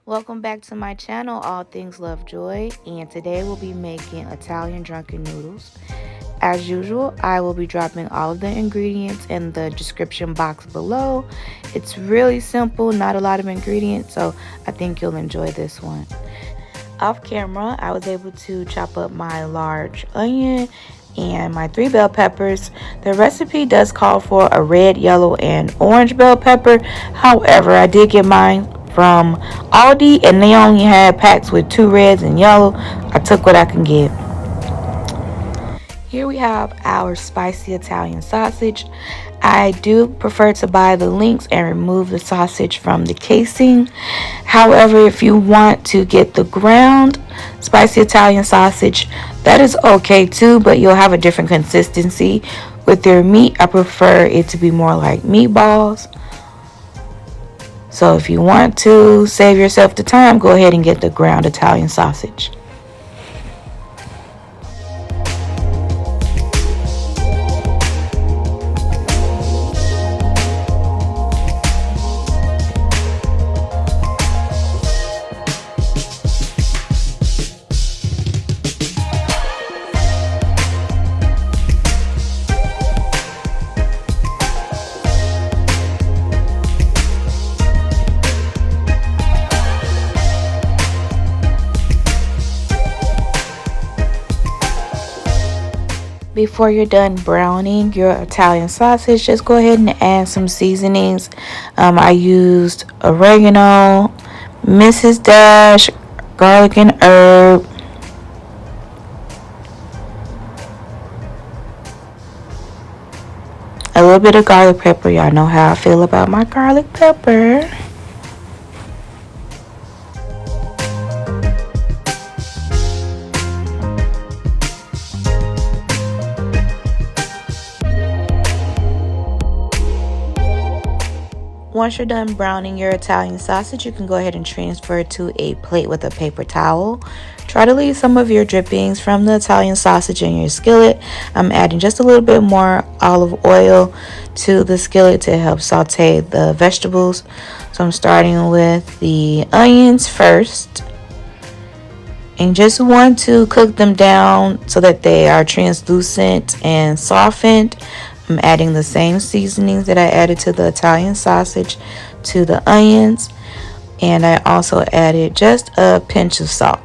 Welcome back to my channel, All Things Love Joy, and today we'll be making Italian drunken noodles. As usual, I will be dropping all of the ingredients in the description box below. It's really simple, not a lot of ingredients, so I think you'll enjoy this one. Off camera, I was able to chop up my large onion and my 3 bell peppers. The recipe does call for a red, yellow, and orange bell pepper. However, I did get mine from Aldi and they only had packs with 2 reds and yellow. I took what I can get. Here we have our spicy Italian sausage. I do prefer to buy the links and remove the sausage from the casing. However, if you want to get the ground spicy Italian sausage, that is okay too, but you'll have a different consistency with your meat. I prefer it to be more like meatballs. So if you want to save yourself the time, go ahead and get the ground Italian sausage. Before you're done browning your Italian sausage, just go ahead and add some seasonings. I used oregano, Mrs. Dash, garlic and herb, a little bit of garlic pepper. Y'all know how I feel about my garlic pepper. Once you're done browning your Italian sausage, you can go ahead and transfer it to a plate with a paper towel. Try to leave some of your drippings from the Italian sausage in your skillet. I'm adding just a little bit more olive oil to the skillet to help saute the vegetables. So I'm starting with the onions first. And just want to cook them down so that they are translucent and softened. I'm adding the same seasonings that I added to the Italian sausage to the onions. And I also added just a pinch of salt.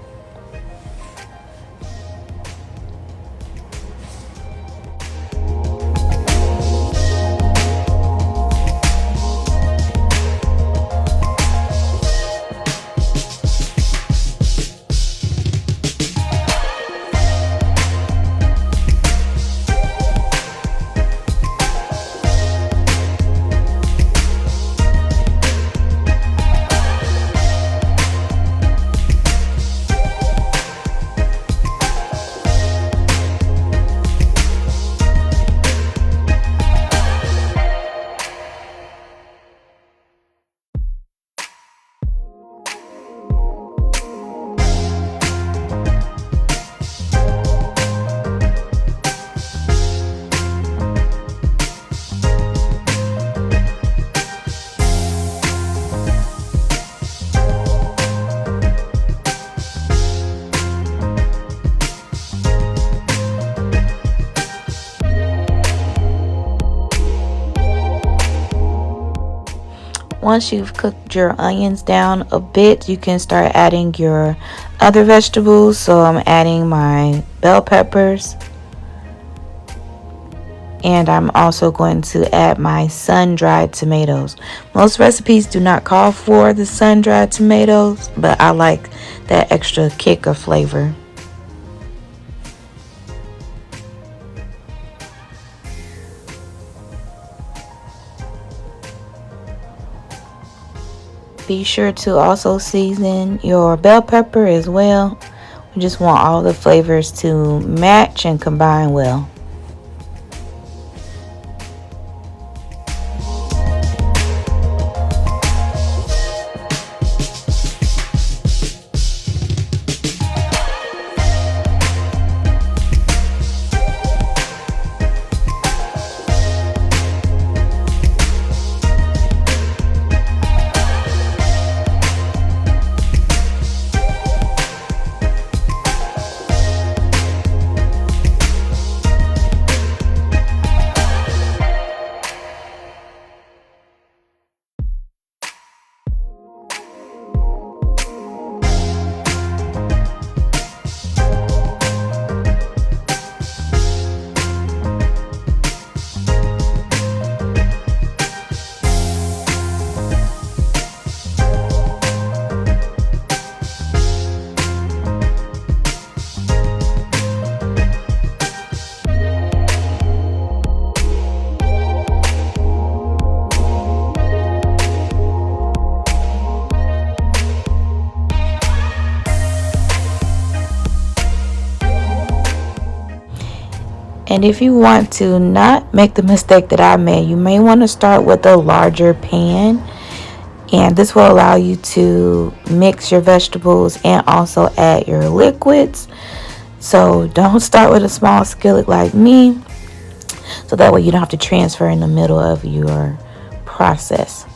Once you've cooked your onions down a bit, you can start adding your other vegetables. So I'm adding my bell peppers. And I'm also going to add my sun-dried tomatoes. Most recipes do not call for the sun-dried tomatoes, but I like that extra kick of flavor. Be sure to also season your bell pepper as well. We just want all the flavors to match and combine well. And if you want to not make the mistake that I made, you may want to start with a larger pan. And this will allow you to mix your vegetables and also add your liquids. So don't start with a small skillet like me, so that way you don't have to transfer in the middle of your process.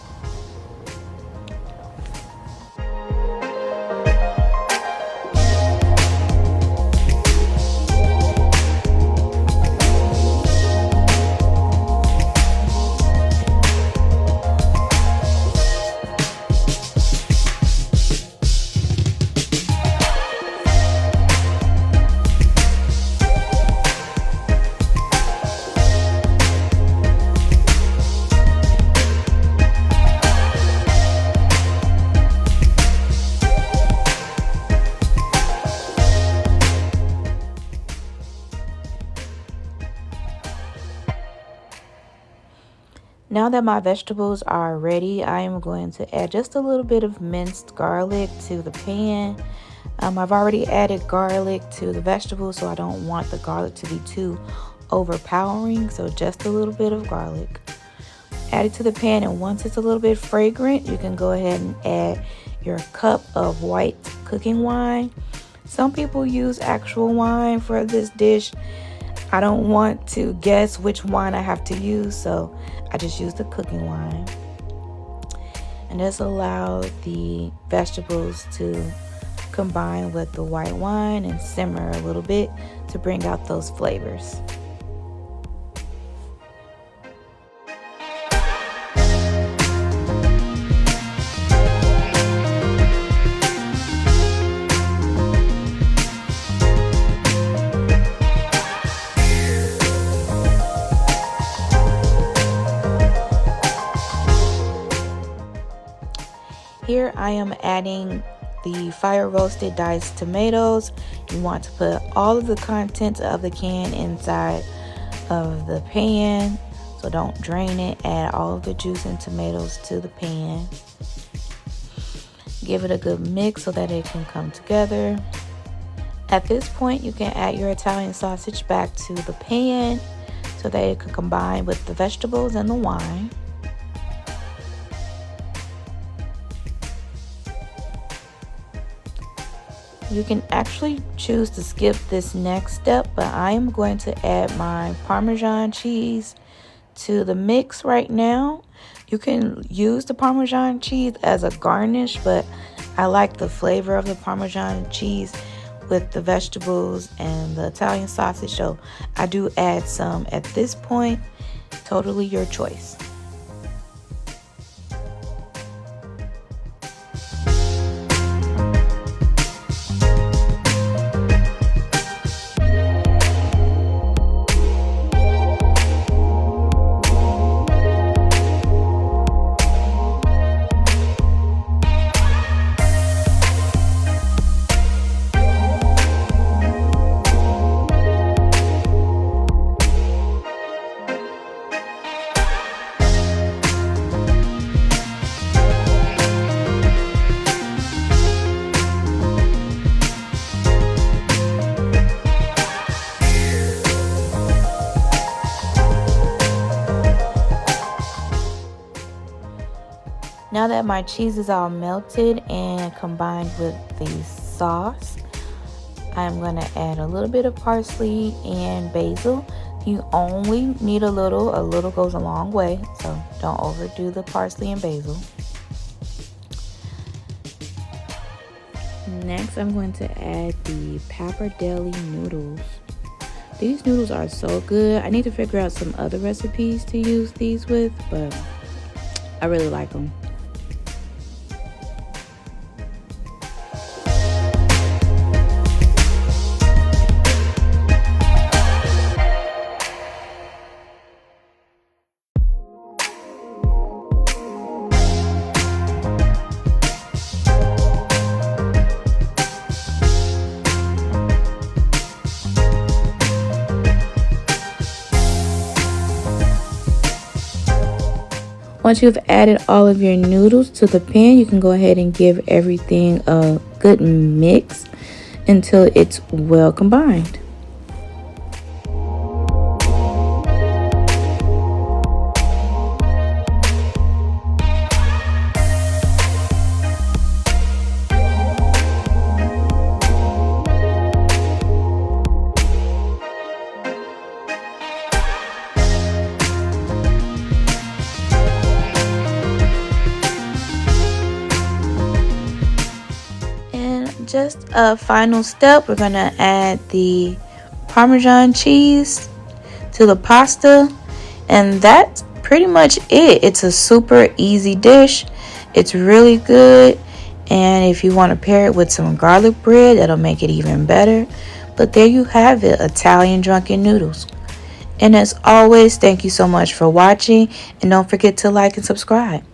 Now that my vegetables are ready, I am going to add just a little bit of minced garlic to the pan. I've already added garlic to the vegetables, so I don't want the garlic to be too overpowering, so just a little bit of garlic. Add it to the pan, and once it's a little bit fragrant, you can go ahead and add your cup of white cooking wine. Some people use actual wine for this dish. I don't want to guess which wine I have to use, so I just use the cooking wine. And this allows the vegetables to combine with the white wine and simmer a little bit to bring out those flavors. Here I am adding the fire roasted diced tomatoes. You want to put all of the contents of the can inside of the pan, so don't drain it. Add all of the juice and tomatoes to the pan. Give it a good mix so that it can come together. At this point, you can add your Italian sausage back to the pan so that it can combine with the vegetables and the wine. You can actually choose to skip this next step, but I am going to add my Parmesan cheese to the mix right now. You can use the Parmesan cheese as a garnish, but I like the flavor of the Parmesan cheese with the vegetables and the Italian sausage, so I do add some at this point. Totally your choice. Now that my cheese is all melted and combined with the sauce, I'm going to add a little bit of parsley and basil. You only need a little goes a long way, so don't overdo the parsley and basil. Next, I'm going to add the Pappardelle noodles. These noodles are so good. I need to figure out some other recipes to use these with, but I really like them. Once you've added all of your noodles to the pan, you can go ahead and give everything a good mix until it's well combined. just a final step, we're gonna add the Parmesan cheese to the pasta, and that's pretty much it. It's a super easy dish. It's really good, and if you want to pair it with some garlic bread, that'll make it even better. But there you have it, Italian drunken noodles. And as always, thank you so much for watching, and don't forget to like and subscribe.